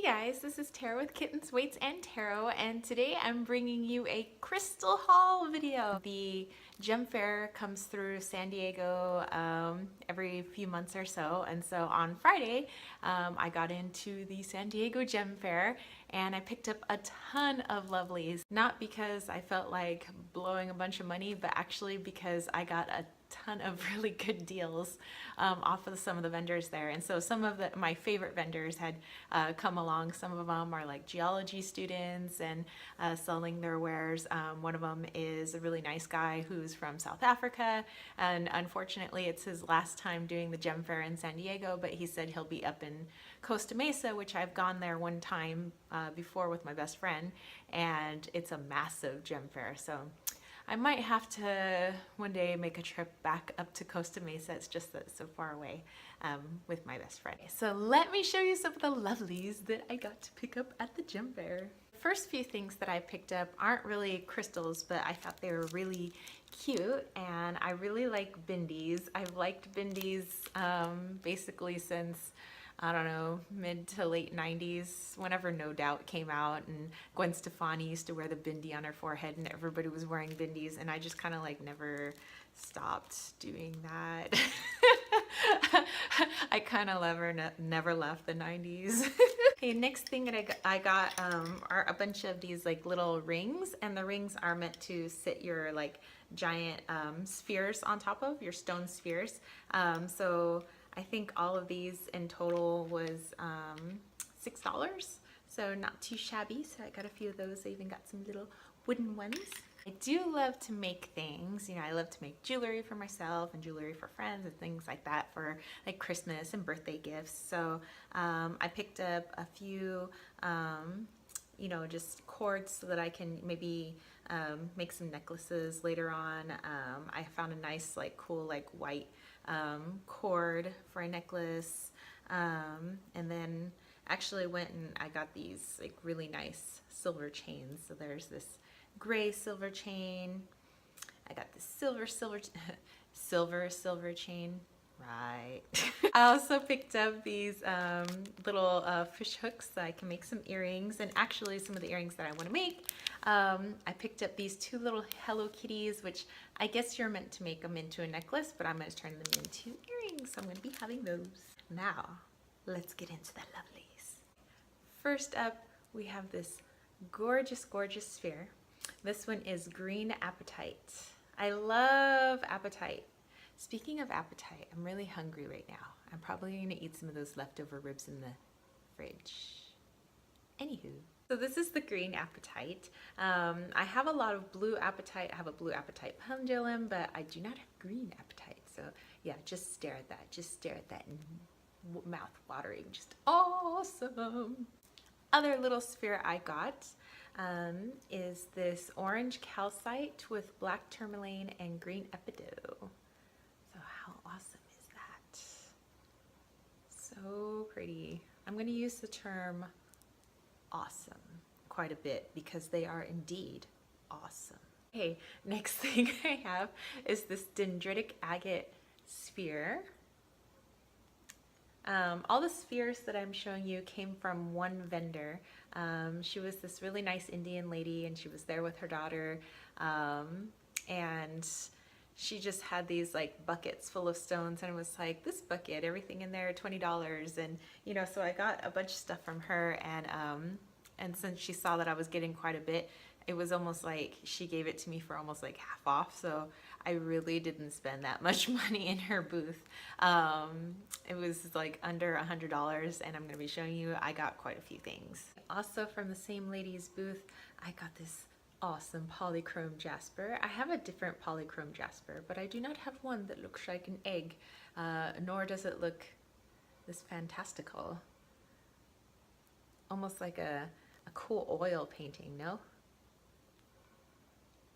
guys, this is Tarot with Kittens, Weights, and Tarot, and today I'm bringing you a crystal haul video. The Gem Faire comes through San Diego every few months or so, and so on Friday I got into the San Diego Gem Faire and I picked up a ton of lovelies. Not because I felt like blowing a bunch of money, but actually because I got a ton of really good deals off of some of the vendors there. And so some of my favorite vendors had come along. Some of them are like geology students and selling their wares. One of them is a really nice guy who's from South Africa, and unfortunately it's his last time doing the Gem Faire in San Diego, but he said he'll be up in Costa Mesa, which I've gone there one time before with my best friend, and it's a massive Gem Faire. So I might have to one day make a trip back up to Costa Mesa. It's just that it's so far away with my best friend. So let me show you some of the lovelies that I got to pick up at the Gem Faire. First few things that I picked up aren't really crystals, but I thought they were really cute, and I really like bindies. I've liked bindies basically since, I don't know, mid to late 90s, whenever No Doubt came out, and Gwen Stefani used to wear the bindi on her forehead and everybody was wearing bindies, and I just kind of like never stopped doing that. I kind of never left the 90s. Okay, next thing that I got are a bunch of these like little rings, and the rings are meant to sit your like giant spheres on top of, your stone spheres. So I think all of these in total was $6, so not too shabby. So I got a few of those. I even got some little wooden ones. I do love to make things, you know, I love to make jewelry for myself and jewelry for friends and things like that for like Christmas and birthday gifts. So I picked up a few, you know, just cords so that I can maybe make some necklaces later on. I found a nice like cool like white cord for a necklace, and then actually went and I got these like really nice silver chains. So there's this gray silver chain. I got this silver chain, right? I also picked up these little fish hooks so I can make some earrings, and actually some of the earrings that I want to make. I picked up these two little Hello Kitties, which I guess you're meant to make them into a necklace, but I'm going to turn them into earrings, so I'm going to be having those. Now, let's get into the lovelies. First up, we have this gorgeous, gorgeous sphere. This one is green apatite. I love apatite. Speaking of appetite, I'm really hungry right now. I'm probably going to eat some of those leftover ribs in the fridge. Anywho. So this is the green apatite. I have a lot of blue apatite. I have a blue apatite pendulum, but I do not have green apatite. So yeah, just stare at that. Just stare at that and mouth watering. Just awesome. Other little sphere I got is this orange calcite with black tourmaline and green epidote. So how awesome is that? So pretty. I'm going to use the term awesome quite a bit because they are indeed awesome. Okay, next thing I have is this dendritic agate sphere. All the spheres that I'm showing you came from one vendor. She was this really nice Indian lady, and she was there with her daughter, and she just had these like buckets full of stones, and it was like, this bucket, everything in there, $20, and you know, so I got a bunch of stuff from her, and since she saw that I was getting quite a bit, it was almost like she gave it to me for almost like half off, so I really didn't spend that much money in her booth. It was like under $100, and I'm going to be showing you I got quite a few things. Also from the same lady's booth, I got this awesome polychrome Jasper. I have a different polychrome Jasper, but I do not have one that looks like an egg, nor does it look this fantastical. Almost like a cool oil painting, no?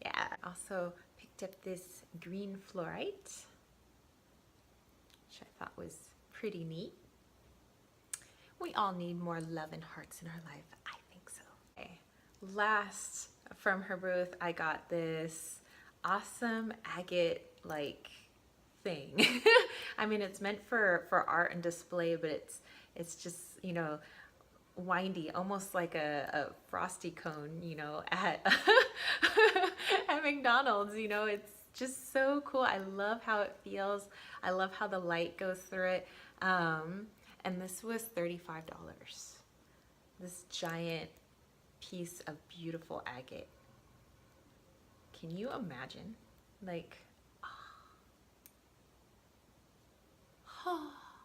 Yeah. Also picked up this green fluorite, which I thought was pretty neat. We all need more love and hearts in our life. I think so. Okay. Last from her booth, I got this awesome agate like thing. I mean, it's meant for art and display, but it's just, you know, windy, almost like a frosty cone, you know, at at McDonald's. You know, it's just so cool. I love how it feels. I love how the light goes through it. And this was $35. This giant piece of beautiful agate. Can you imagine? Like,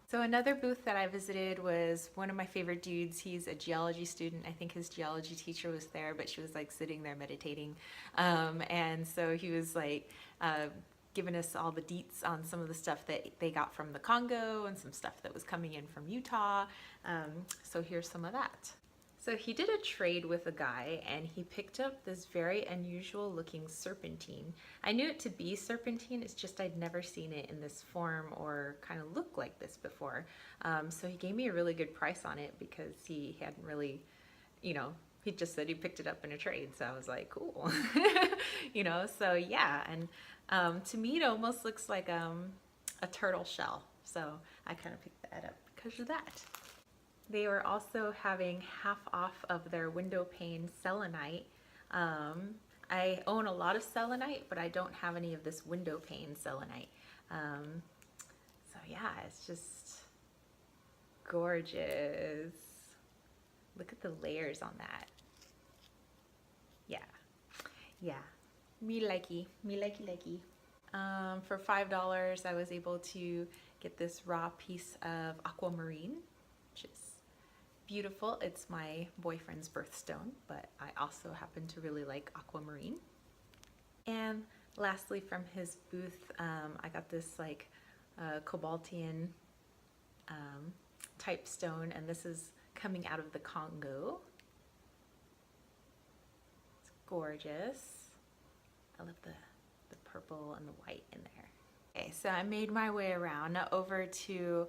So another booth that I visited was one of my favorite dudes. He's a geology student. I think his geology teacher was there, but she was like sitting there meditating. And so he was like giving us all the deets on some of the stuff that they got from the Congo and some stuff that was coming in from Utah. So here's some of that. So he did a trade with a guy and he picked up this very unusual looking serpentine. I knew it to be serpentine, it's just I'd never seen it in this form or kind of look like this before. So he gave me a really good price on it because he hadn't really, you know, he just said he picked it up in a trade. So I was like, cool, you know, so yeah. And to me, it almost looks like a turtle shell. So I kind of picked that up because of that. They were also having half off of their window pane selenite. I own a lot of selenite, but I don't have any of this window pane selenite. So yeah, it's just gorgeous. Look at the layers on that. Yeah, yeah, me likey. For $5, I was able to get this raw piece of aquamarine, which is beautiful. It's my boyfriend's birthstone, but I also happen to really like aquamarine. And lastly, from his booth, I got this like Cobaltian type stone, and this is coming out of the Congo. It's gorgeous. I love the purple and the white in there. Okay, so I made my way around over to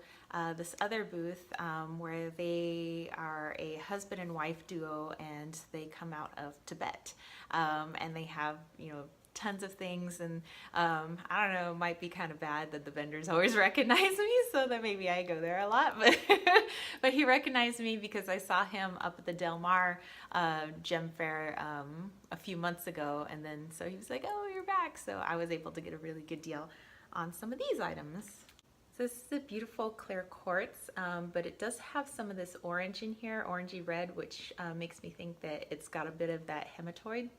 this other booth where they are a husband and wife duo, and they come out of Tibet, and they have, you know, tons of things, and I don't know, it might be kind of bad that the vendors always recognize me, so that maybe I go there a lot, but he recognized me because I saw him up at the Del Mar Gem Faire a few months ago, and then so he was like, oh, you're back, so I was able to get a really good deal on some of these items. So this is a beautiful clear quartz, but it does have some of this orange in here, orangey red, which makes me think that it's got a bit of that hematoid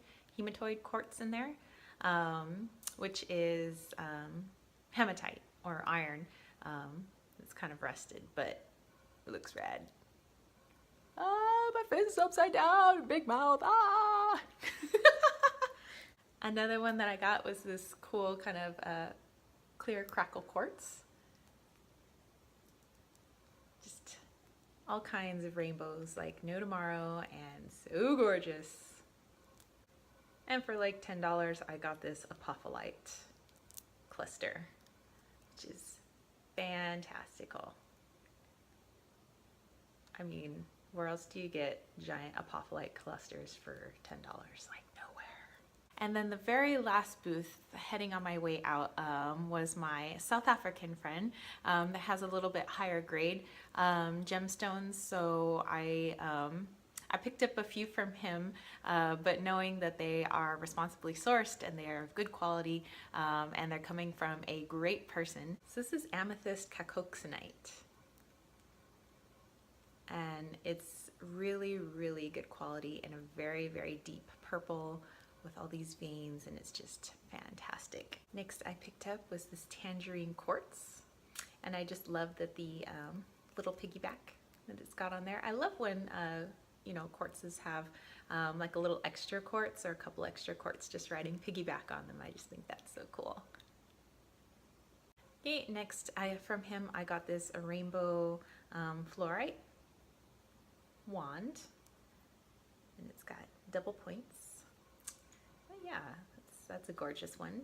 quartz in there, which is hematite or iron. It's kind of rusted, but it looks rad. Ah, my face is upside down, big mouth, ah! Another one that I got was this cool kind of clear crackle quartz. Just all kinds of rainbows like no tomorrow, and so gorgeous. And for like $10, I got this apophyllite cluster, which is fantastical. I mean, where else do you get giant apophyllite clusters for $10? Like nowhere. And then the very last booth, heading on my way out, was my South African friend that has a little bit higher grade gemstones. So I picked up a few from him, but knowing that they are responsibly sourced and they are of good quality, and they're coming from a great person. So this is amethyst cacoxenite. And it's really, really good quality in a very, very deep purple with all these veins, and it's just fantastic. Next I picked up was this Tangerine Quartz, and I just love that the little piggyback that it's got on there. I love when you know, quartzes have like a little extra quartz or a couple extra quartz just riding piggyback on them. I just think that's so cool. Okay, next from him I got this rainbow fluorite wand, and it's got double points. But yeah, that's a gorgeous one.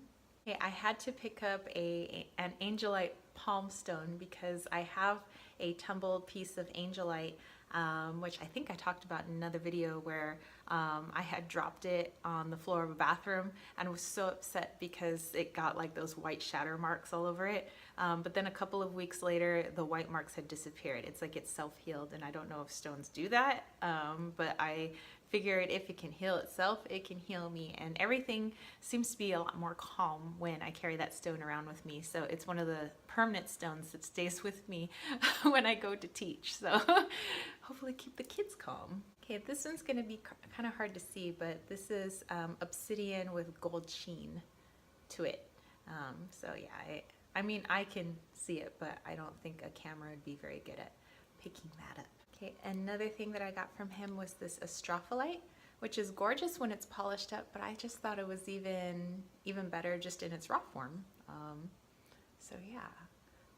Okay, I had to pick up an Angelite palm stone because I have a tumbled piece of Angelite which I think I talked about in another video where I had dropped it on the floor of a bathroom and was so upset because it got like those white shatter marks all over it. But then a couple of weeks later, the white marks had disappeared. It's like it's self-healed, and I don't know if stones do that, but I figured if it can heal itself, it can heal me, and everything seems to be a lot more calm when I carry that stone around with me. So it's one of the permanent stones that stays with me when I go to teach. So hopefully keep the kids calm. Okay, this one's gonna be kind of hard to see, but this is obsidian with gold sheen to it. So yeah, I mean, I can see it, but I don't think a camera would be very good at picking that up. Okay, another thing that I got from him was this Astro Flight, which is gorgeous when it's polished up, but I just thought it was even better just in its raw form. So yeah,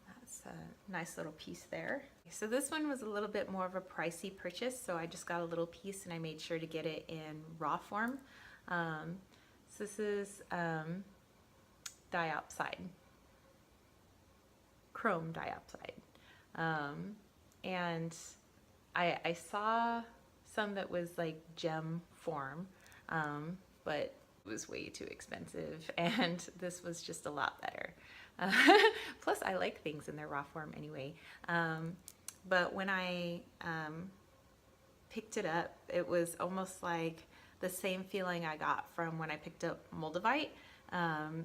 that's a nice little piece there. So this one was a little bit more of a pricey purchase, so I just got a little piece and I made sure to get it in raw form. So this is Diopside Chrome diopside, and I saw some that was like gem form, but it was way too expensive, and this was just a lot better. Plus I like things in their raw form anyway, but when I picked it up, it was almost like the same feeling I got from when I picked up Moldavite.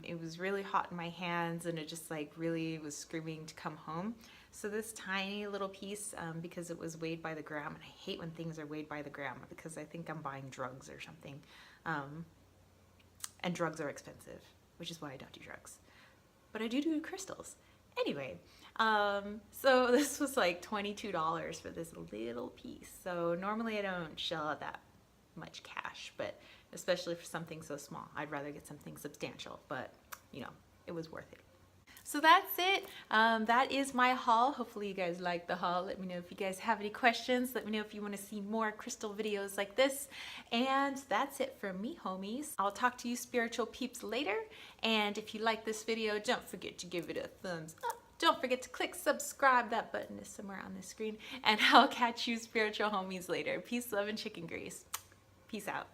It was really hot in my hands, and it just like really was screaming to come home. So this tiny little piece, because it was weighed by the gram, and I hate when things are weighed by the gram because I think I'm buying drugs or something. And drugs are expensive, which is why I don't do drugs. But I do crystals. Anyway, so this was like $22 for this little piece. So normally I don't shell out that much cash, but especially for something so small, I'd rather get something substantial, but you know, it was worth it. So that's it. That is my haul. Hopefully you guys liked the haul. Let me know if you guys have any questions. Let me know if you want to see more crystal videos like this. And that's it from me, homies. I'll talk to you spiritual peeps later. And if you like this video, don't forget to give it a thumbs up. Don't forget to click subscribe. That button is somewhere on the screen. And I'll catch you spiritual homies later. Peace, love, and chicken grease. Peace out.